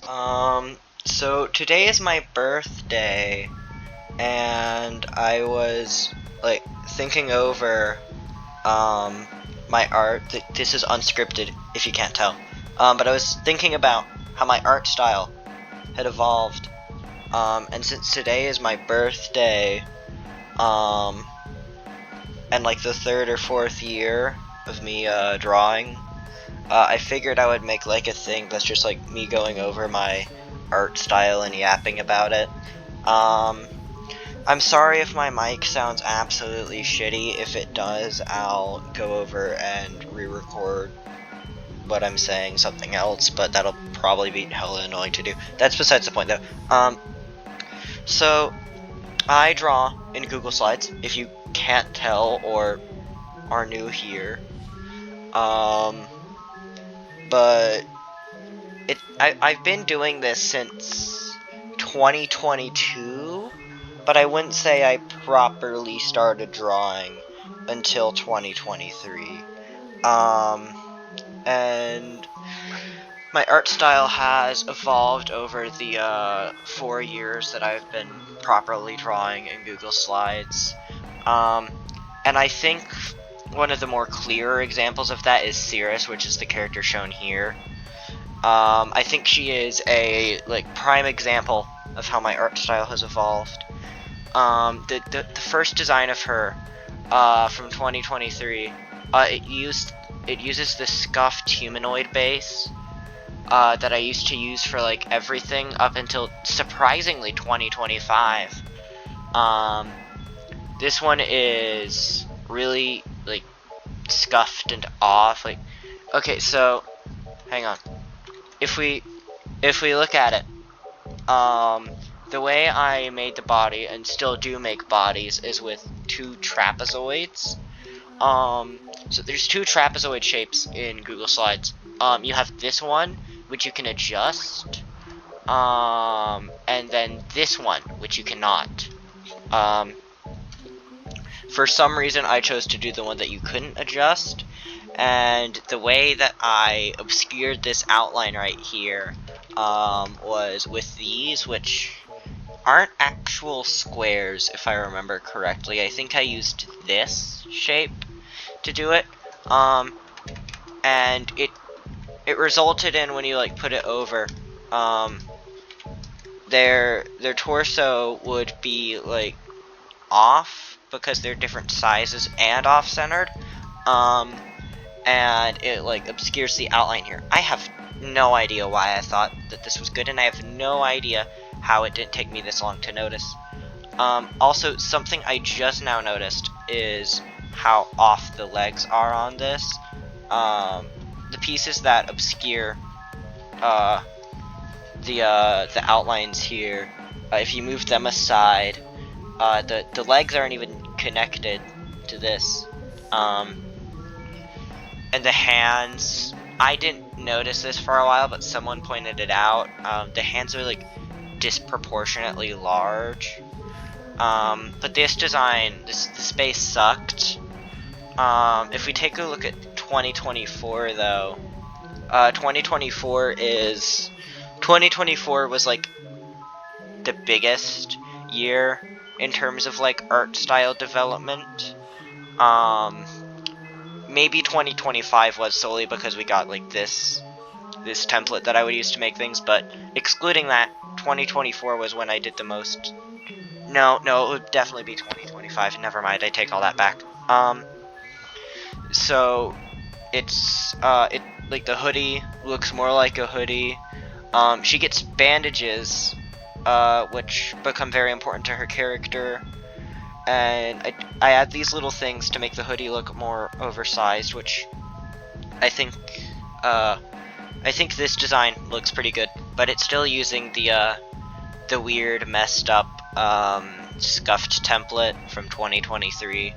So today is my birthday, and I was like thinking over my art. This is unscripted, if you can't tell. But I was thinking about how my art style had evolved. And since today is my birthday, and like the third or fourth year of me drawing, I figured I would make like a thing that's just like me going over my art style and yapping about it. I'm sorry if my mic sounds absolutely shitty. If it does, I'll go over and re-record what I'm saying something else, but that'll probably be hella annoying to do. That's besides the point though. So I draw in Google Slides, if you can't tell or are new here. But I've been doing this since 2022, but I wouldn't say I properly started drawing until 2023. And my art style has evolved over the 4 years that I've been properly drawing in Google Slides. And I think one of the more clearer examples of that is Cirrus, which is the character shown here. I think she is a prime example of how my art style has evolved. The first design of her from 2023, it uses the scuffed humanoid base that I used to use for like everything up until surprisingly 2025. This one is really like scuffed and off. Like, okay, so hang on. If we look at it, the way I made the body and still do make bodies is with two trapezoids. So there's two trapezoid shapes in Google Slides. You have this one, which you can adjust, and then this one, which you cannot. For some reason, I chose to do the one that you couldn't adjust, and the way that I obscured this outline right here was with these, which aren't actual squares, if I remember correctly. I think I used this shape to do it, and it resulted in, when you like put it over, their torso would be like off because they're different sizes and off-centered, and it like obscures the outline here. I have no idea why I thought that this was good, and I have no idea how it didn't take me this long to notice. Also, something I just now noticed is how off the legs are on this. The pieces that obscure the outlines here, if you move them aside, the legs aren't even connected to this. And the hands, I didn't notice this for a while, but someone pointed it out. The hands are like disproportionately large. But this design, this base sucked. If we take a look at 2024 though, 2024 was like the biggest year in terms of like art style development. Maybe 2025 was solely because we got like this template that I would use to make things, but excluding that, 2024 was when I did the most. No, it would definitely be 2025. Never mind, I take all that back. So it's like the hoodie looks more like a hoodie. She gets bandages, which become very important to her character, and I add these little things to make the hoodie look more oversized, which I think this design looks pretty good, but it's still using the weird messed up scuffed template from 2023.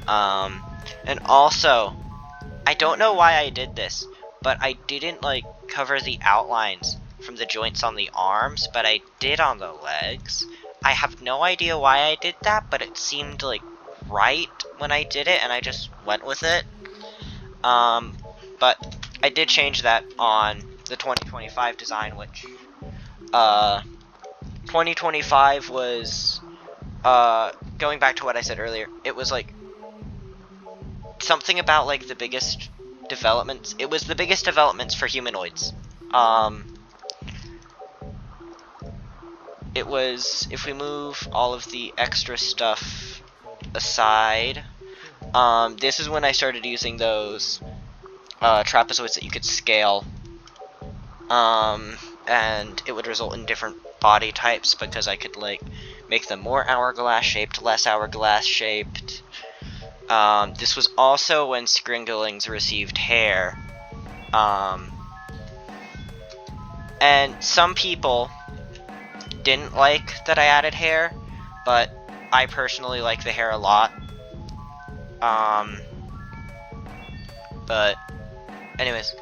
And also, I don't know why I did this, but I didn't like cover the outlines from the joints on the arms, but I did on the legs. I have no idea why I did that, but it seemed like right when I did it, and I just went with it. But I did change that on the 2025 design, which 2025 was, going back to what I said earlier, it was like something about like the biggest developments. It was the biggest developments for humanoids. It was, if we move all of the extra stuff aside, this is when I started using those trapezoids that you could scale, and it would result in different body types because I could like make them more hourglass shaped, less hourglass shaped. This was also when Skringlings received hair, and some people didn't like that I added hair, but I personally like the hair a lot. But anyways,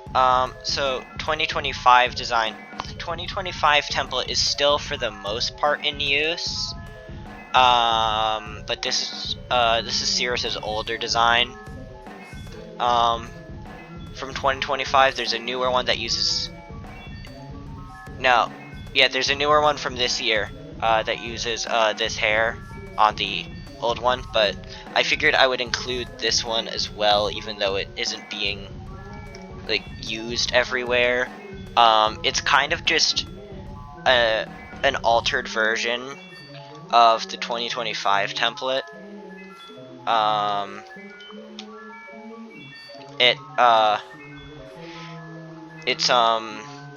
so 2025 design. The 2025 template is still for the most part in use. But this is Cirrus's older design. From 2025, there's a newer one that uses. No, yeah, there's a newer one from this year that uses this hair on the old one, but I figured I would include this one as well, even though it isn't being like used everywhere. It's kind of just an altered version of the 2025 template.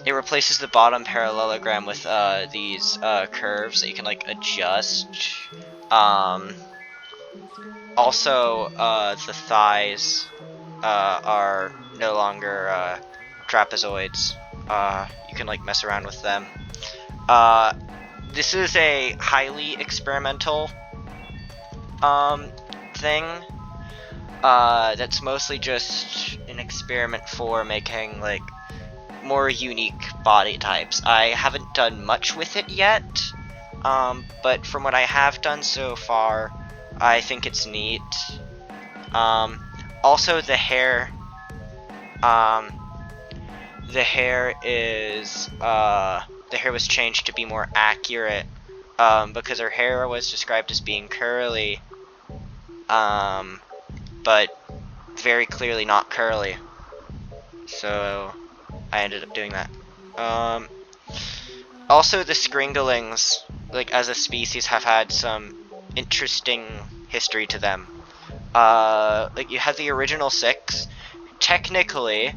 It replaces the bottom parallelogram with these curves that you can like adjust. Also, the thighs are no longer trapezoids. You can like mess around with them. This is a highly experimental thing. That's mostly just an experiment for making like more unique body types. I haven't done much with it yet, but from what I have done so far, I think it's neat. Also, the hair was changed to be more accurate, because her hair was described as being curly, but very clearly not curly. So I ended up doing that. Also, the Skringlings, like as a species, have had some interesting history to them. Like you have the original 6. Technically,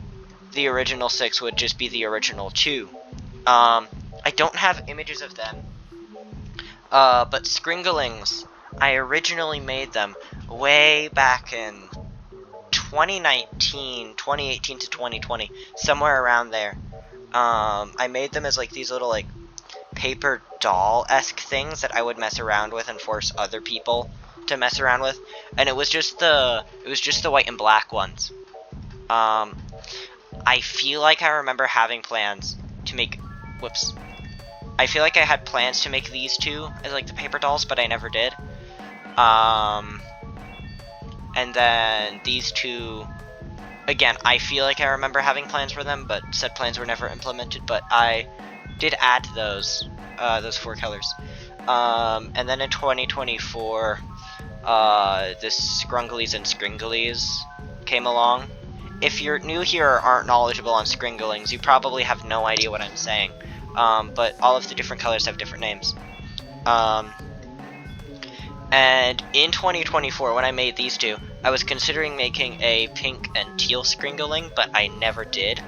the original 6 would just be the original 2. I don't have images of them. But Skringlings, I originally made them way back in 2018 to 2020, somewhere around there. I made them as like these little like paper doll-esque things that I would mess around with and force other people to mess around with, and it was just the white and black ones. I feel like I remember having plans to make. Whoops. I feel like I had plans to make these two as like the paper dolls, but I never did. And then these two, again, I feel like I remember having plans for them, but said plans were never implemented. But I did add those 4 colors. And then in 2024, the Scrunglies and Skringlies came along. If you're new here or aren't knowledgeable on Skringlings, you probably have no idea what I'm saying. But all of the different colors have different names. And in 2024, when I made these two, I was considering making a pink and teal Skringling, but I never did.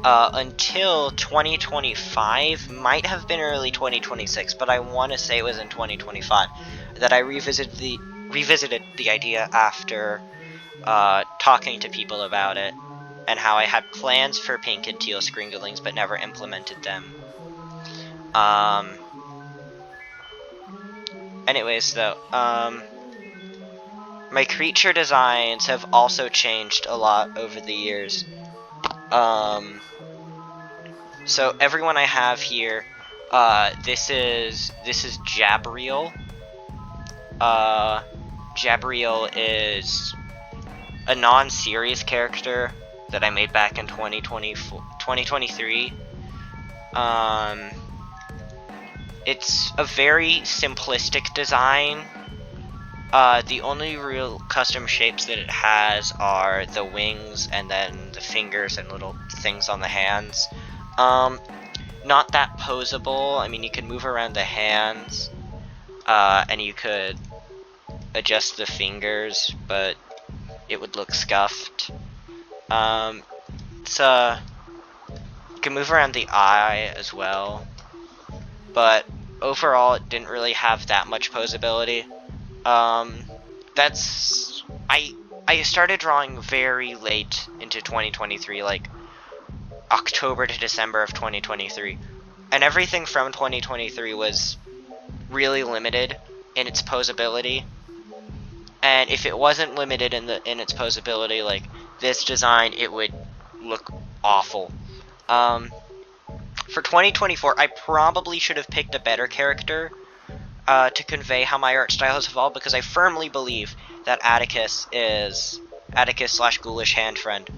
Until 2025, might have been early 2026, but I want to say it was in 2025, that I revisited the idea after talking to people about it, and how I had plans for pink and teal Skringlings, but never implemented them. Anyways, though, my creature designs have also changed a lot over the years. So everyone I have here, this is Jabriel. Jabriel is a non-series character that I made back in 2023. it's a very simplistic design. The only real custom shapes that it has are the wings and then the fingers and little things on the hands. Not that posable. I mean, you can move around the hands, and you could adjust the fingers, but it would look scuffed. You can move around the eye as well, but overall it didn't really have that much posability. I started drawing very late into 2023, like October to December of 2023, and everything from 2023 was really limited in its posability. And if it wasn't limited in its posability, like this design, it would look awful. For 2024, I probably should have picked a better character to convey how my art style has evolved, because I firmly believe that Atticus slash Ghoulish Handfriend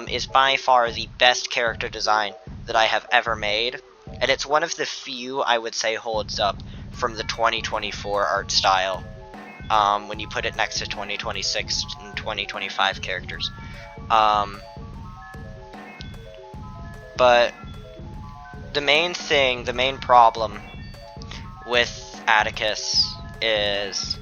is by far the best character design that I have ever made, and it's one of the few I would say holds up from the 2024 art style. When you put it next to 2026 and 2025 characters. But the main problem with Atticus is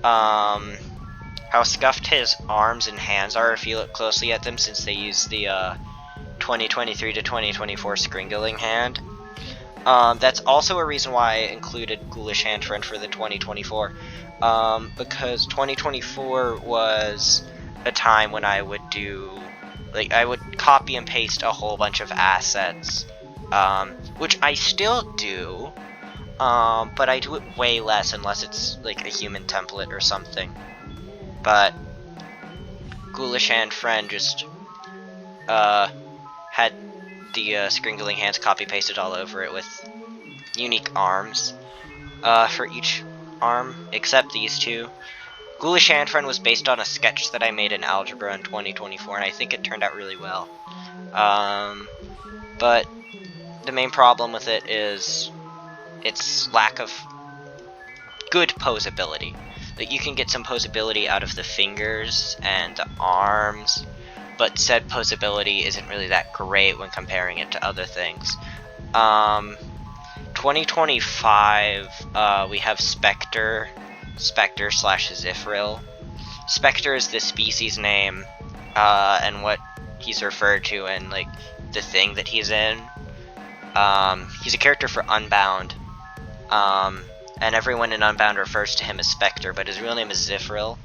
how scuffed his arms and hands are if you look closely at them, since they use the 2023 to 2024 Skringling hand. That's also a reason why I included Ghoulish Handfriend for the 2024, because 2024 was a time when I would I would copy and paste a whole bunch of assets, which I still do, but I do it way less unless it's like a human template or something. But Ghoulish Handfriend just had the Skringling hands copy pasted all over it with unique arms for each arm, except these two. Ghoulish Handfriend was based on a sketch that I made in Algebra in 2024, and I think it turned out really well. But the main problem with it is its lack of good posability. Like, you can get some posability out of the fingers and the arms, but said posability isn't really that great when comparing it to other things. 2025, we have Spectre slash Zifril. Spectre is the species name, and what he's referred to in, like, the thing that he's in. He's a character for Unbound, and everyone in Unbound refers to him as Spectre, but his real name is Zifril.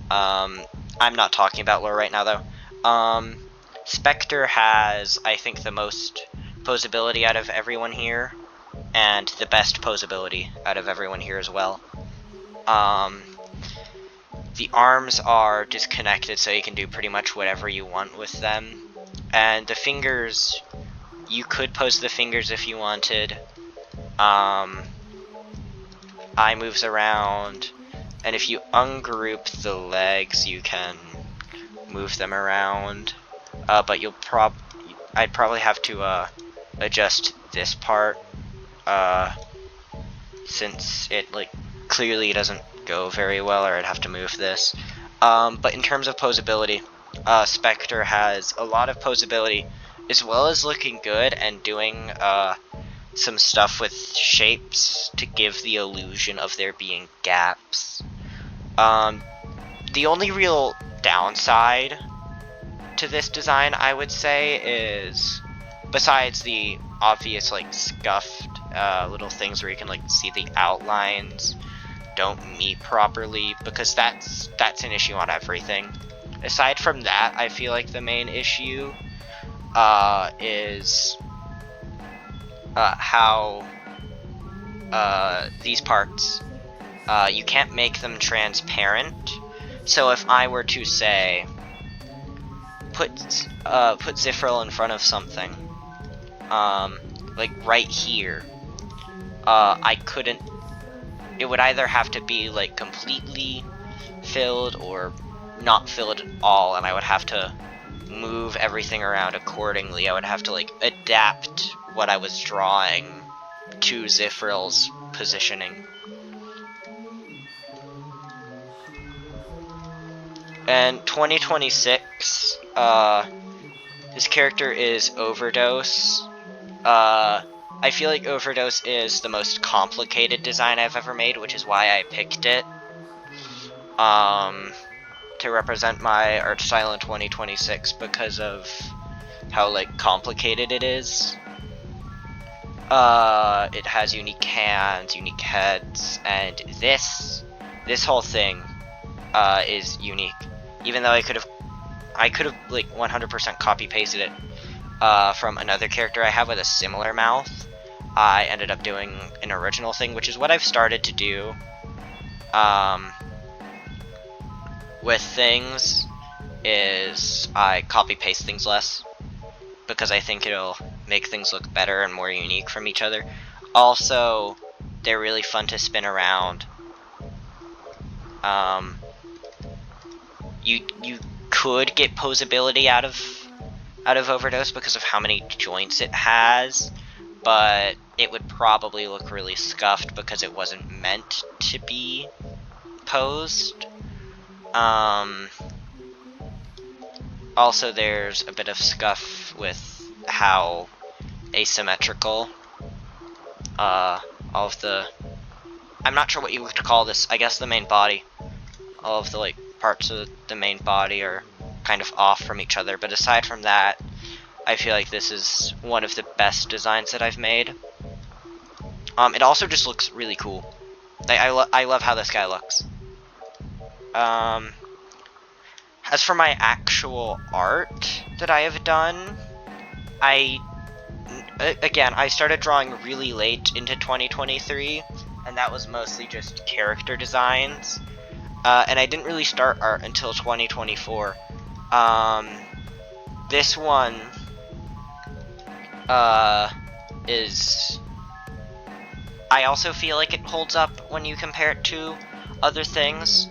I'm not talking about lore right now, though. Spectre has, I think, the most posability out of everyone here, and the best posability out of everyone here as well. The arms are disconnected, so you can do pretty much whatever you want with them. And the fingers, you could pose the fingers if you wanted. Eye moves around, and if you ungroup the legs, you can move them around. But I'd probably have to adjust this part, since it clearly doesn't go very well, or I'd have to move this. But in terms of posability, Spectre has a lot of posability, as well as looking good and doing some stuff with shapes to give the illusion of there being gaps. The only real downside to this design, I would say, is, besides the obvious scuffed little things where you can see the outlines don't meet properly, because that's an issue on everything. Aside from that, I feel like the main issue is how these parts, you can't make them transparent. So if I were to say put Zifril in front of something, like right here, I couldn't. It would either have to be completely filled or not filled at all, and I would have to move everything around accordingly. I would have to adapt what I was drawing to Zifril's positioning. And 2026, his character is Overdose. I feel like Overdose is the most complicated design I've ever made, which is why I picked it. To represent my art style in 2026 because of how, like, complicated it is. It has unique hands, unique heads, and this whole thing, is unique. Even though I could have like 100% copy pasted it, from another character I have with a similar mouth. I ended up doing an original thing, which is what I've started to do, with things, is I copy paste things less, because I think it'll make things look better and more unique from each other. Also, they're really fun to spin around. You could get posability out of Overdose because of how many joints it has, but it would probably look really scuffed because it wasn't meant to be posed. Also, there's a bit of scuff with how asymmetrical all of the, I'm not sure what you would call this, I guess the main body, all of the like parts of the main body are kind of off from each other, but aside from that, I feel like this is one of the best designs that I've made. It also just looks really cool. I love how this guy looks. As for my actual art that I have done, again, I started drawing really late into 2023, and that was mostly just character designs. And I didn't really start art until 2024. This one is, I also feel like it holds up when you compare it to other things,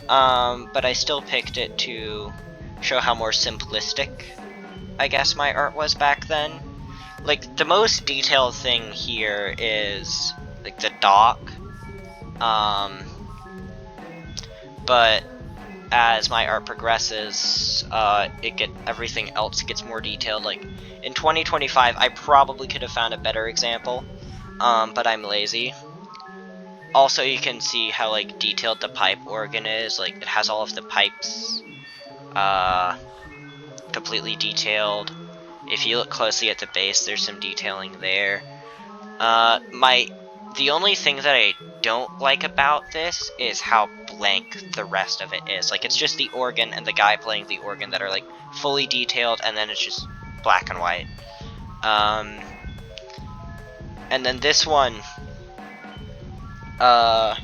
but I still picked it to show how more simplistic, I guess, my art was back then. Like, the most detailed thing here is, like, the dock, but as my art progresses, everything else gets more detailed. Like, in 2025, I probably could have found a better example, but I'm lazy. Also, you can see how, like, detailed the pipe organ is. Like, it has all of the pipes, completely detailed. If you look closely at the base, there's some detailing there. The only thing that I don't like about this is how blank the rest of it is. Like, it's just the organ and the guy playing the organ that are, like, fully detailed, and then it's just black and white. And then this one, and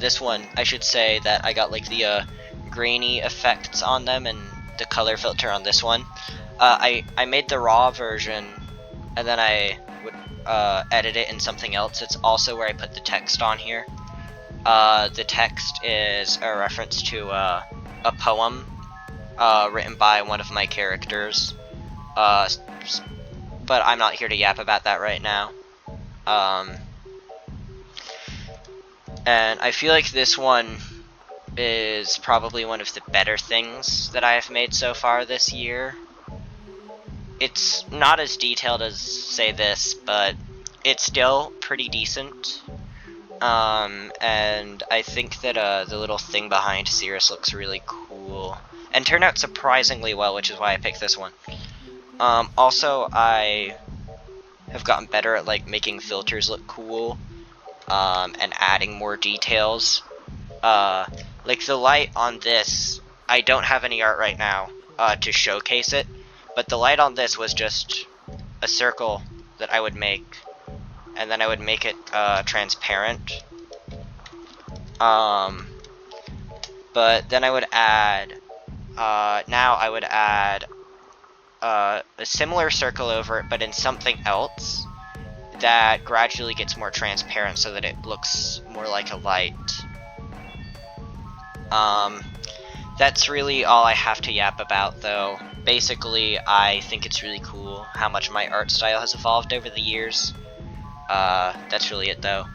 this one, I should say that I got, like, the, grainy effects on them and the color filter on this one. I made the raw version, and then I would edit it in something else. It's also where I put the text on here. The text is a reference to a poem written by one of my characters, but I'm not here to yap about that right now. And I feel like this one is probably one of the better things that I have made so far this year. It's not as detailed as, say, this, but it's still pretty decent. And I think that the little thing behind Cirrus looks really cool, and turned out surprisingly well, which is why I picked this one. Also, I have gotten better at, like, making filters look cool, and adding more details. Like, the light on this, I don't have any art right now to showcase it, but the light on this was just a circle that I would make, and then I would make it transparent. But then I would add, now I would add a similar circle over it, but in something else that gradually gets more transparent so that it looks more like a light. That's really all I have to yap about, though. Basically, I think it's really cool how much my art style has evolved over the years. That's really it though.